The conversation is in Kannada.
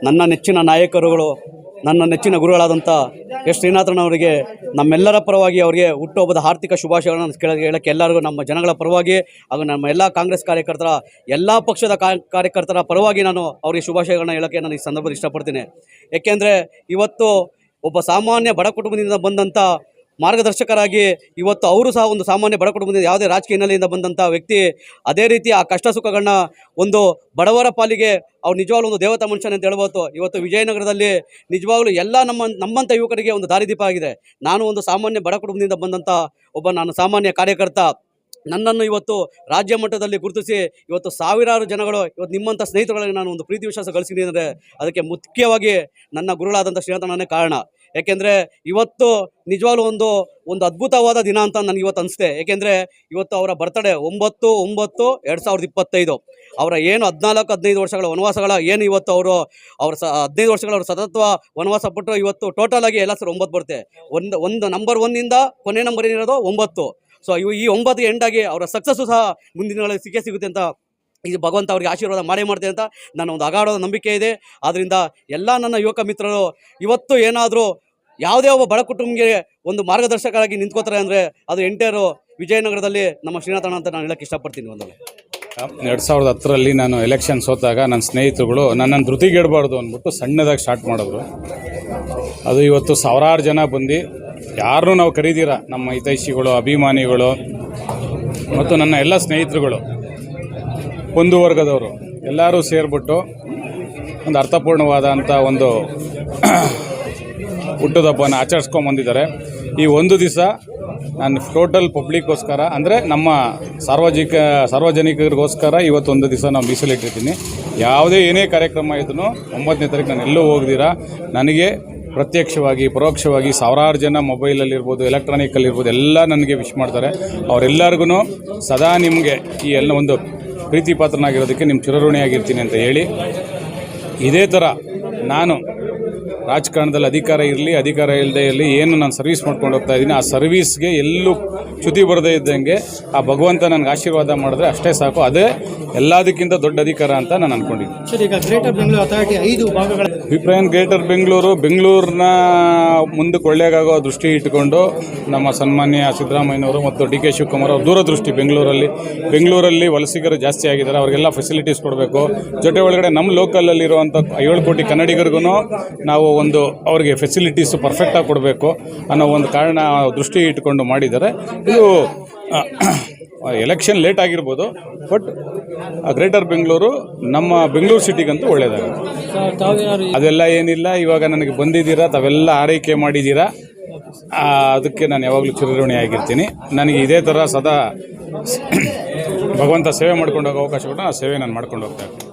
ನನ್ನ ನೆಚ್ಚಿನ ನಾಯಕರುಗಳು, ನನ್ನ ನೆಚ್ಚಿನ ಗುರುಗಳಾದಂಥ ಎಸ್ ಶ್ರೀನಾಥಣ್ಣವರಿಗೆ ನಮ್ಮೆಲ್ಲರ ಪರವಾಗಿ ಅವರಿಗೆ ಹುಟ್ಟುಹಬ್ಬದ ಆರ್ಥಿಕ ಶುಭಾಶಯಗಳನ್ನು ಹೇಳೋಕ್ಕೆ ಎಲ್ಲರಿಗೂ ನಮ್ಮ ಜನಗಳ ಪರವಾಗಿ ಹಾಗೂ ನಮ್ಮ ಎಲ್ಲ ಕಾಂಗ್ರೆಸ್ ಕಾರ್ಯಕರ್ತರ ಎಲ್ಲ ಪಕ್ಷದ ಕಾರ್ಯಕರ್ತರ ಪರವಾಗಿ ನಾನು ಅವರಿಗೆ ಶುಭಾಶಯಗಳನ್ನ ಹೇಳೋಕ್ಕೆ ನಾನು ಈ ಸಂದರ್ಭದಲ್ಲಿ ಇಷ್ಟಪಡ್ತೀನಿ. ಏಕೆಂದರೆ ಇವತ್ತು ಒಬ್ಬ ಸಾಮಾನ್ಯ ಬಡ ಕುಟುಂಬದಿಂದ ಬಂದಂಥ ಮಾರ್ಗದರ್ಶಕರಾಗಿ ಇವತ್ತು ಅವರು ಸಹ ಒಂದು ಸಾಮಾನ್ಯ ಬಡ ಕುಟುಂಬದಿಂದ ಯಾವುದೇ ರಾಜಕೀಯ ಹಿನ್ನೆಲೆಯಿಂದ ಬಂದಂಥ ವ್ಯಕ್ತಿ ಅದೇ ರೀತಿ ಆ ಕಷ್ಟ ಸುಖಗಳನ್ನ ಒಂದು ಬಡವರ ಪಾಲಿಗೆ ಅವ್ರು ನಿಜವಾಗ್ಲೂ ಒಂದು ದೇವತಾ ಮನುಷ್ಯನ ಅಂತ ಹೇಳ್ಬೋದು. ಇವತ್ತು ವಿಜಯನಗರದಲ್ಲಿ ನಿಜವಾಗ್ಲೂ ಎಲ್ಲ ನಮ್ಮಂಥ ಯುವಕರಿಗೆ ಒಂದು ದಾರಿದೀಪ ಆಗಿದೆ. ನಾನು ಒಂದು ಸಾಮಾನ್ಯ ಬಡ ಕುಟುಂಬದಿಂದ ಬಂದಂಥ ನಾನು ಸಾಮಾನ್ಯ ಕಾರ್ಯಕರ್ತ. ನನ್ನನ್ನು ಇವತ್ತು ರಾಜ್ಯ ಮಟ್ಟದಲ್ಲಿ ಗುರುತಿಸಿ ಇವತ್ತು ಸಾವಿರಾರು ಜನಗಳು ಇವತ್ತು ನಿಮ್ಮಂಥ ಸ್ನೇಹಿತರುಗಳಿಗೆ ನಾನು ಒಂದು ಪ್ರೀತಿ ವಿಶ್ವಾಸ ಗಳಿಸಿದ್ದೀನಿ ಅಂದರೆ ಅದಕ್ಕೆ ಮುಖ್ಯವಾಗಿ ನನ್ನ ಗುರುಗಳಾದಂಥ ಶ್ರೀನಾಥಣ್ಣನೇ ಕಾರಣ. ಏಕೆಂದರೆ ಇವತ್ತು ನಿಜವಾಗ್ಲೂ ಒಂದು ಅದ್ಭುತವಾದ ದಿನ ಅಂತ ನನಗೆ ಇವತ್ತು ಅನಿಸುತ್ತೆ. ಏಕೆಂದರೆ ಇವತ್ತು ಅವರ ಬರ್ತಡೇ 9/9/2025. ಅವರ ಏನು 14-15 ವರ್ಷಗಳ ವನವಾಸಗಳ ಏನು ಇವತ್ತು ಅವ್ರ 15 ವರ್ಷಗಳ ಅವರು ಸತತ್ವ ವನವಾಸ ಪಟ್ಟು ಇವತ್ತು ಟೋಟಲ್ ಆಗಿ ಎಲ್ಲ 9 ಬರುತ್ತೆ. ಒಂದು ನಂಬರ್ 1ಇಂದ ಕೊನೆ ನಂಬರ್ ಏನಿರೋದು 9. ಸೊ ಈ 9 ಎಂಡಾಗಿ ಅವರ ಸಕ್ಸಸ್ಸು ಸಹ ಮುಂದಿನ ದಿನಗಳಲ್ಲಿ ಸಿಗುತ್ತೆ ಅಂತ ಇದು ಭಗವಂತ ಅವರಿಗೆ ಆಶೀರ್ವಾದ ಮಾಡೇ ಮಾಡ್ತೇನೆ ಅಂತ ನನ್ನ ಒಂದು ಅಗಾಢವಾದ ನಂಬಿಕೆ ಇದೆ. ಆದ್ದರಿಂದ ಎಲ್ಲ ನನ್ನ ಯುವಕ ಮಿತ್ರರು ಇವತ್ತು ಏನಾದರೂ ಯಾವುದೇ ಒಬ್ಬ ಬಡ ಕುಟುಂಬಕ್ಕೆ ಒಂದು ಮಾರ್ಗದರ್ಶಕರಾಗಿ ನಿಂತ್ಕೋತಾರೆ ಅಂದರೆ ಅದು ಎಂಟೈರು ವಿಜಯನಗರದಲ್ಲಿ ನಮ್ಮ ಶ್ರೀನಾಥಣ್ಣ ಅಂತ ನಾನು ಹೇಳಕ್ಕೆ ಇಷ್ಟಪಡ್ತೀನಿ. 2010ರಲ್ಲಿ ನಾನು ಎಲೆಕ್ಷನ್ ಸೋತಾಗ ನನ್ನ ಸ್ನೇಹಿತರುಗಳು ನನ್ನನ್ನು ಧೃತಿಗೆಡಬಾರ್ದು ಅಂದ್ಬಿಟ್ಟು ಸಣ್ಣದಾಗಿ ಸ್ಟಾರ್ಟ್ ಮಾಡಿದ್ರು. ಅದು ಇವತ್ತು ಸಾವಿರಾರು ಜನ ಬಂದು ಯಾರನ್ನೂ ನಾವು ಕರೀದಿರ ನಮ್ಮ ಹಿತೈಷಿಗಳು, ಅಭಿಮಾನಿಗಳು ಮತ್ತು ನನ್ನ ಎಲ್ಲ ಸ್ನೇಹಿತರುಗಳು, ಒಂದು ವರ್ಗದವರು ಎಲ್ಲರೂ ಸೇರಿಬಿಟ್ಟು ಒಂದು ಅರ್ಥಪೂರ್ಣವಾದಂಥ ಒಂದು ಹುಟ್ಟುಹಬ್ಬನ ಆಚರಿಸ್ಕೊಂಬಂದಿದ್ದಾರೆ. ಈ ಒಂದು ದಿವಸ ನಾನು ಟೋಟಲ್ ಪಬ್ಲಿಕ್ಗೋಸ್ಕರ ಅಂದರೆ ನಮ್ಮ ಸಾರ್ವಜನಿಕರಿಗೋಸ್ಕರ ಇವತ್ತೊಂದು ದಿವಸ ನಾವು ಮೀಸಲಿಟ್ಟಿರ್ತೀನಿ. ಯಾವುದೇ ಏನೇ ಕಾರ್ಯಕ್ರಮ ಇದ್ರೂ 9ನೇ ತಾರೀಕು ನಾನು ಎಲ್ಲೂ ಹೋಗ್ದಿರ ನನಗೆ ಪ್ರತ್ಯಕ್ಷವಾಗಿ ಪರೋಕ್ಷವಾಗಿ ಸಾವಿರಾರು ಜನ ಮೊಬೈಲಲ್ಲಿರ್ಬೋದು, ಎಲೆಕ್ಟ್ರಾನಿಕಲ್ಲಿರ್ಬೋದು ಎಲ್ಲ ನನಗೆ ವಿಶ್ ಮಾಡ್ತಾರೆ. ಅವರೆಲ್ಲರಿಗೂ ಸದಾ ನಿಮಗೆ ಈ ಎಲ್ಲ ಒಂದು ಪ್ರೀತಿ ಪಾತ್ರನಾಗಿರೋದಕ್ಕೆ ನಿಮ್ಮ ಚಿರಋಣಿಯಾಗಿರ್ತೀನಿ ಅಂತ ಹೇಳಿ, ಇದೇ ಥರ ನಾನು ರಾಜಕಾರಣದಲ್ಲಿ ಅಧಿಕಾರ ಇರಲಿ ಅಧಿಕಾರ ಇಲ್ಲದೆ ಇರಲಿ ಏನು ನಾನು ಸರ್ವಿಸ್ ಮಾಡ್ಕೊಂಡು ಹೋಗ್ತಾ ಇದ್ದೀನಿ, ಆ ಸರ್ವೀಸ್ಗೆ ಎಲ್ಲೂ ಚ್ಯುತಿ ಬರದೇ ಇದ್ದಂಗೆ ಆ ಭಗವಂತ ನನಗೆ ಆಶೀರ್ವಾದ ಮಾಡಿದ್ರೆ ಅಷ್ಟೇ ಸಾಕು. ಅದೇ ಎಲ್ಲದಕ್ಕಿಂತ ದೊಡ್ಡ ಅಧಿಕಾರ ಅಂತ ನಾನು ಅಂದ್ಕೊಂಡಿದ್ದೀನಿ. ಸರ್, ಈಗ ಗ್ರೇಟರ್ ಬೆಂಗಳೂರು ಅಥಾರಿಟಿ 5 ಭಾಗಗಳ ಅಭಿಪ್ರಾಯ ಗ್ರೇಟರ್ ಬೆಂಗಳೂರನ್ನ ಮುಂದಕ್ಕೆ ಒಳ್ಳೆಯಾಗೋ ದೃಷ್ಟಿ ಇಟ್ಟುಕೊಂಡು ನಮ್ಮ ಸನ್ಮಾನ್ಯ ಸಿದ್ದರಾಮಯ್ಯನವರು ಮತ್ತು ಡಿ ಕೆ ಶಿವಕುಮಾರ್ ಅವರು ದೂರದೃಷ್ಟಿ ಬೆಂಗಳೂರಲ್ಲಿ ವಲಸಿಗರು ಜಾಸ್ತಿ ಆಗಿದ್ದಾರೆ, ಅವರಿಗೆಲ್ಲ ಫೆಸಿಲಿಟೀಸ್ ಕೊಡಬೇಕು. ಜೊತೆ ಒಳಗಡೆ ನಮ್ಮ ಲೋಕಲಲ್ಲಿರುವಂಥ 7 ಕೋಟಿ ಕನ್ನಡಿಗರಿಗೂ ನಾವು ಒಂದು ಅವ್ರಿಗೆ ಫೆಸಿಲಿಟೀಸು ಪರ್ಫೆಕ್ಟಾಗಿ ಕೊಡಬೇಕು ಅನ್ನೋ ಒಂದು ಕಾರಣ ದೃಷ್ಟಿ ಇಟ್ಕೊಂಡು ಮಾಡಿದ್ದಾರೆ. ಇದು ಎಲೆಕ್ಷನ್ ಲೇಟ್ ಆಗಿರ್ಬೋದು, ಬಟ್ ಗ್ರೇಟರ್ ಬೆಂಗಳೂರು ನಮ್ಮ ಬೆಂಗಳೂರು ಸಿಟಿಗಂತೂ ಒಳ್ಳೆಯದಾಗುತ್ತೆ. ಅದೆಲ್ಲ ಏನಿಲ್ಲ, ಇವಾಗ ನನಗೆ ಬಂದಿದ್ದೀರಾ, ತಾವೆಲ್ಲ ಆರೈಕೆ ಮಾಡಿದ್ದೀರಾ, ಅದಕ್ಕೆ ನಾನು ಯಾವಾಗಲೂ ಚಿರಋಣಿ ಆಗಿರ್ತೀನಿ. ನನಗೆ ಇದೇ ಥರ ಸದಾ ಭಗವಂತ ಸೇವೆ ಮಾಡ್ಕೊಂಡು ಹೋಗೋ ಅವಕಾಶ ಕೊಟ್ಟು ಆ ಸೇವೆ ನಾನು ಮಾಡ್ಕೊಂಡು ಹೋಗ್ತಾ ಇರ್ತೀನಿ.